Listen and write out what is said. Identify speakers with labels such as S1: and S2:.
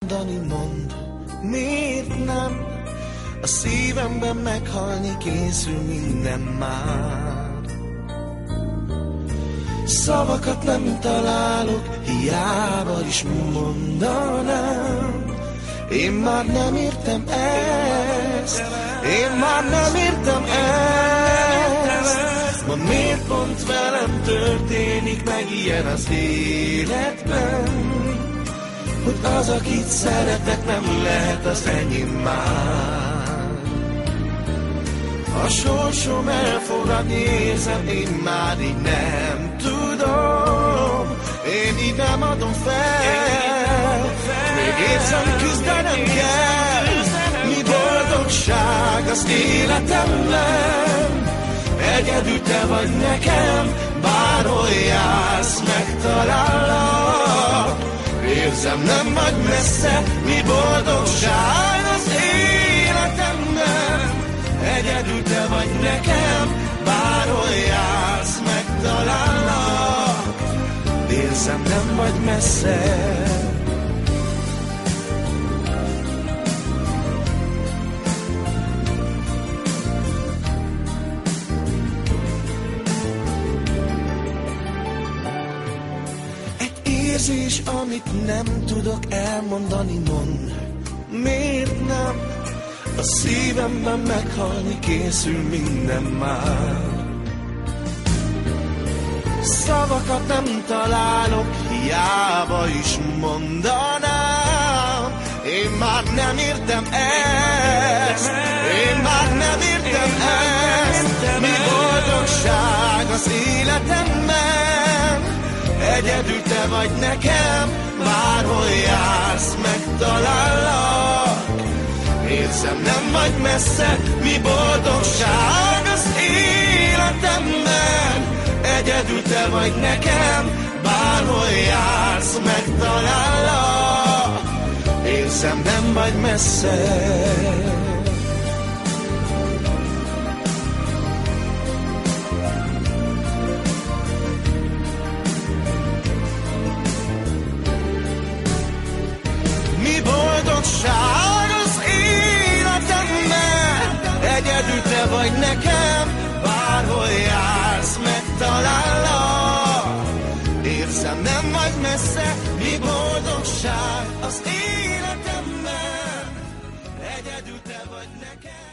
S1: Dani, mondd, miért nem? A szívemben meghalni készül minden már. Szavakat nem találok, hiába is mondanám. Én már nem értem ezt, én már nem értem ezt. Ma miért pont velem történik meg ilyen az életben, hogy az, akit szeretek, nem lehet az enyém már. A sorsom elfogadni érzem, én már így nem tudom. Én így nem adom fel, még érzem, küzdenem kell. Mi boldogság az életemben, egyedül te vagy nekem, bárhol jársz, megtalállak. Érzem, nem vagy messze, mi boldogság az életemben, egyedül te vagy nekem, bárhol jársz, megtalállak. Érzem, nem vagy messze. Érzés, amit nem tudok elmondani, mondd, miért nem? A szívemben meghalni készül minden már. Szavakat nem találok, hiába is mondanám. Én már nem értem ezt, én már nem értem ezt. Mi boldogság az életemben, egyedül te vagy nekem, bárhol jársz, megtalállak. Érzem, nem vagy messze, mi boldogság az életemben, egyedül te vagy nekem, bárhol jársz, megtalállak. Érzem, nem vagy messze. Boldogság az életemben, egyedül te vagy nekem, bárhol jársz, megtalállak. Érzem, nem vagy messze, mi boldogság az életemben, egyedül te vagy nekem.